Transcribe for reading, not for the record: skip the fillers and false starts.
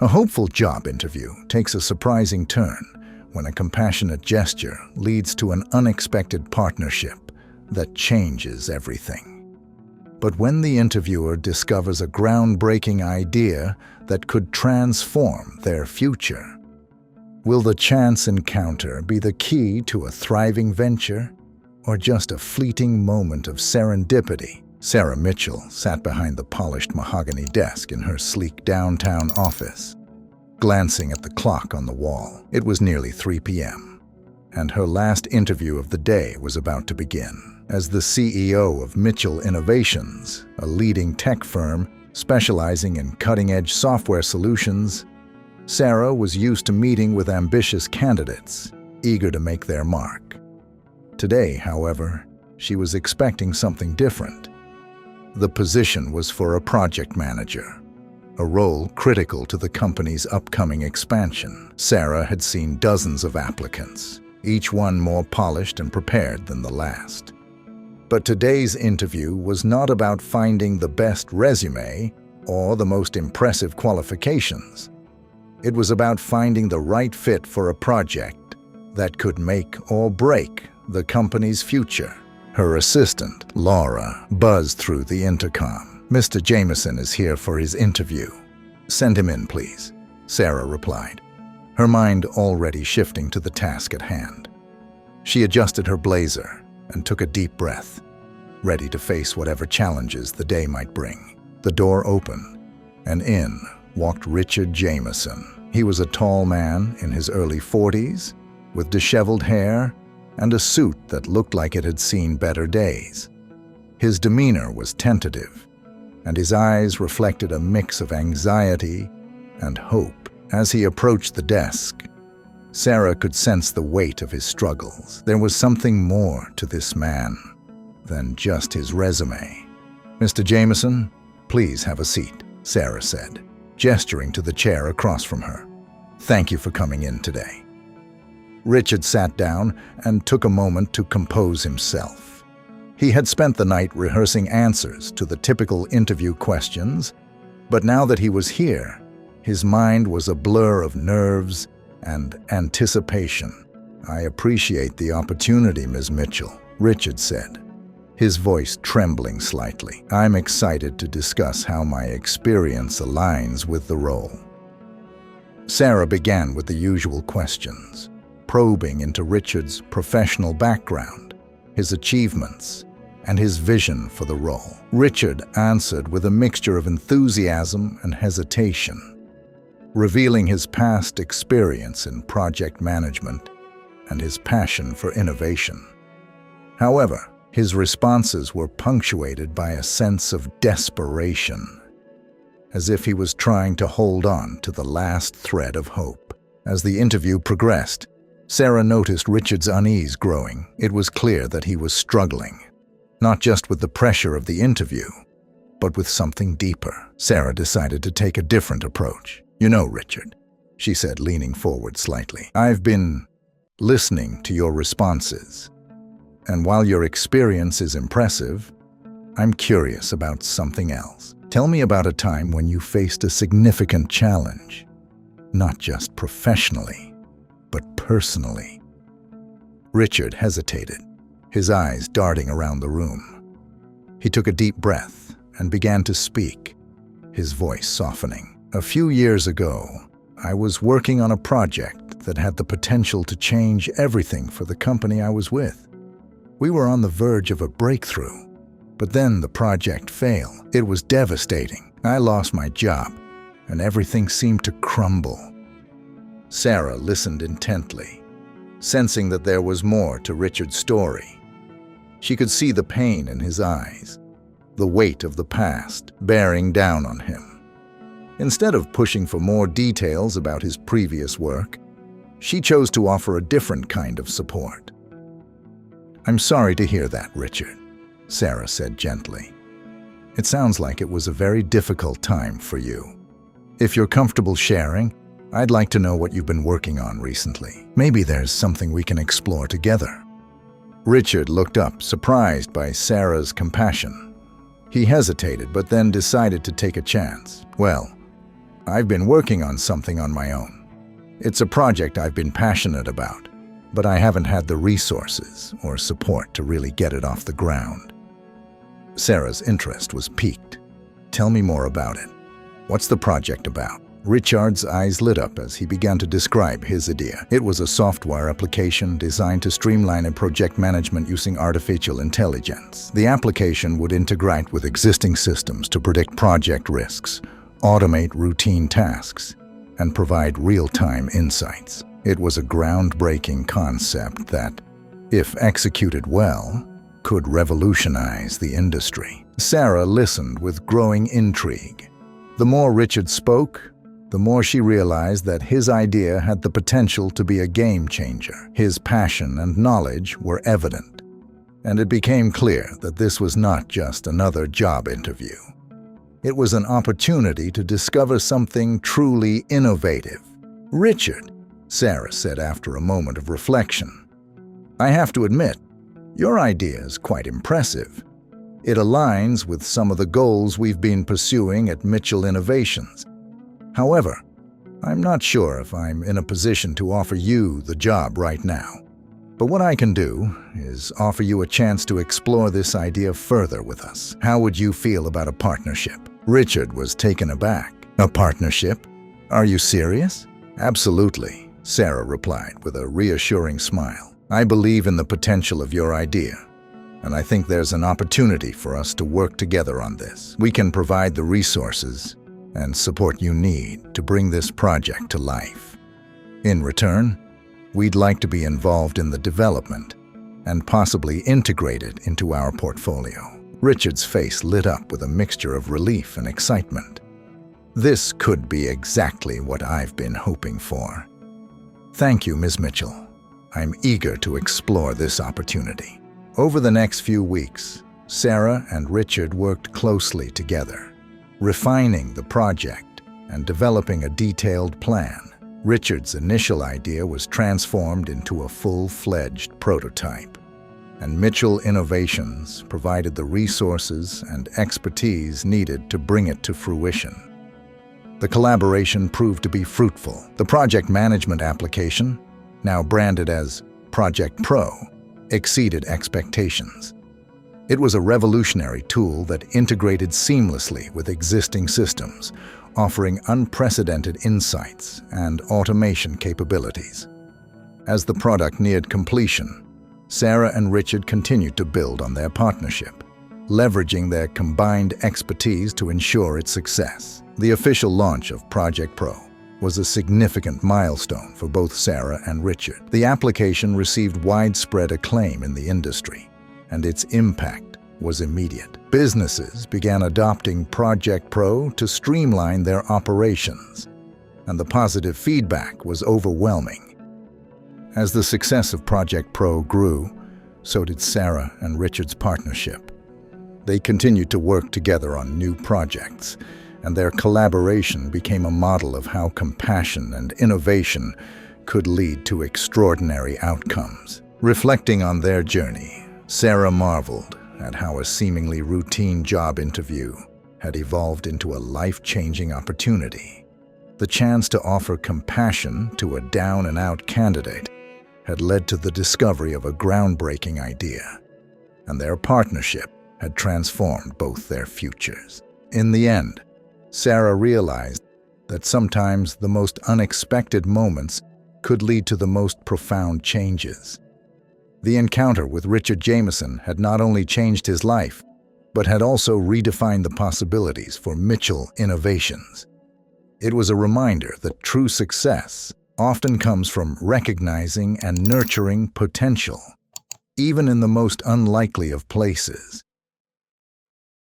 A hopeful job interview takes a surprising turn when a compassionate gesture leads to an unexpected partnership that changes everything. But when the interviewer discovers a groundbreaking idea that could transform their future, will the chance encounter be the key to a thriving venture or just a fleeting moment of serendipity? Sarah Mitchell sat behind the polished mahogany desk in her sleek downtown office, glancing at the clock on the wall. It was nearly 3 p.m., and her last interview of the day was about to begin. As the CEO of Mitchell Innovations, a leading tech firm specializing in cutting-edge software solutions, Sarah was used to meeting with ambitious candidates, eager to make their mark. Today, however, she was expecting something different. The position was for a project manager, a role critical to the company's upcoming expansion. Sarah had seen dozens of applicants, each one more polished and prepared than the last. But today's interview was not about finding the best resume or the most impressive qualifications. It was about finding the right fit for a project that could make or break the company's future. Her assistant, Laura, buzzed through the intercom. "Mr. Jameson is here for his interview. Send him in, please," Sarah replied, her mind already shifting to the task at hand. She adjusted her blazer and took a deep breath, ready to face whatever challenges the day might bring. The door opened, and in walked Richard Jameson. He was a tall man in his early 40s, with disheveled hair and a suit that looked like it had seen better days. His demeanor was tentative, and his eyes reflected a mix of anxiety and hope. As he approached the desk, Sarah could sense the weight of his struggles. There was something more to this man than just his resume. "Mr. Jameson, please have a seat," Sarah said, gesturing to the chair across from her. "Thank you for coming in today." Richard sat down and took a moment to compose himself. He had spent the night rehearsing answers to the typical interview questions, but now that he was here, his mind was a blur of nerves and anticipation. "I appreciate the opportunity, Ms. Mitchell," Richard said, his voice trembling slightly. "I'm excited to discuss how my experience aligns with the role." Sarah began with the usual questions, probing into Richard's professional background, his achievements, and his vision for the role. Richard answered with a mixture of enthusiasm and hesitation, revealing his past experience in project management and his passion for innovation. However, his responses were punctuated by a sense of desperation, as if he was trying to hold on to the last thread of hope. As the interview progressed, Sarah noticed Richard's unease growing. It was clear that he was struggling, not just with the pressure of the interview, but with something deeper. Sarah decided to take a different approach. "You know, Richard," she said, leaning forward slightly, "I've been listening to your responses, and while your experience is impressive, I'm curious about something else. Tell me about a time when you faced a significant challenge, not just professionally, but personally." Richard hesitated, his eyes darting around the room. He took a deep breath and began to speak, his voice softening. "A few years ago, I was working on a project that had the potential to change everything for the company I was with. We were on the verge of a breakthrough, but then the project failed. It was devastating. I lost my job, and everything seemed to crumble." Sarah listened intently, sensing that there was more to Richard's story. She could see the pain in his eyes, the weight of the past bearing down on him. Instead of pushing for more details about his previous work, she chose to offer a different kind of support. "I'm sorry to hear that, Richard," Sarah said gently. "It sounds like it was a very difficult time for you. If you're comfortable sharing, I'd like to know what you've been working on recently. Maybe there's something we can explore together." Richard looked up, surprised by Sarah's compassion. He hesitated, but then decided to take a chance. "Well, I've been working on something on my own. It's a project I've been passionate about, but I haven't had the resources or support to really get it off the ground. Sarah's interest was piqued. Tell me more about it. What's the project about? Richard's eyes lit up as he began to describe his idea. It was a software application designed to streamline project management using artificial intelligence. The application would integrate with existing systems to predict project risks, automate routine tasks, and provide real-time insights. It was a groundbreaking concept that, if executed well, could revolutionize the industry. Sarah listened with growing intrigue. The more Richard spoke, the more she realized that his idea had the potential to be a game changer. His passion and knowledge were evident, and it became clear that this was not just another job interview. It was an opportunity to discover something truly innovative. "Richard," Sarah said after a moment of reflection, "I have to admit, your idea is quite impressive. It aligns with some of the goals we've been pursuing at Mitchell Innovations. However, I'm not sure if I'm in a position to offer you the job right now. But what I can do is offer you a chance to explore this idea further with us. How would you feel about a partnership?" Richard was taken aback. "A partnership? Are you serious?" "Absolutely," Sarah replied with a reassuring smile. "I believe in the potential of your idea, and I think there's an opportunity for us to work together on this. We can provide the resources and support you need to bring this project to life. In return, we'd like to be involved in the development and possibly integrate it into our portfolio." Richard's face lit up with a mixture of relief and excitement. "This could be exactly what I've been hoping for. Thank you, Ms. Mitchell. I'm eager to explore this opportunity." Over the next few weeks, Sarah and Richard worked closely together, refining the project and developing a detailed plan. Richard's initial idea was transformed into a full-fledged prototype, and Mitchell Innovations provided the resources and expertise needed to bring it to fruition. The collaboration proved to be fruitful. The project management application, now branded as Project Pro, exceeded expectations. It was a revolutionary tool that integrated seamlessly with existing systems, offering unprecedented insights and automation capabilities. As the product neared completion, Sarah and Richard continued to build on their partnership, leveraging their combined expertise to ensure its success. The official launch of Project Pro was a significant milestone for both Sarah and Richard. The application received widespread acclaim in the industry, and its impact was immediate. Businesses began adopting Project Pro to streamline their operations, and the positive feedback was overwhelming. As the success of Project Pro grew, so did Sarah and Richard's partnership. They continued to work together on new projects, and their collaboration became a model of how compassion and innovation could lead to extraordinary outcomes. Reflecting on their journey, Sarah marveled at how a seemingly routine job interview had evolved into a life-changing opportunity. The chance to offer compassion to a down-and-out candidate had led to the discovery of a groundbreaking idea, and their partnership had transformed both their futures. In the end, Sarah realized that sometimes the most unexpected moments could lead to the most profound changes. The encounter with Richard Jameson had not only changed his life, but had also redefined the possibilities for Mitchell Innovations. It was a reminder that true success often comes from recognizing and nurturing potential, even in the most unlikely of places.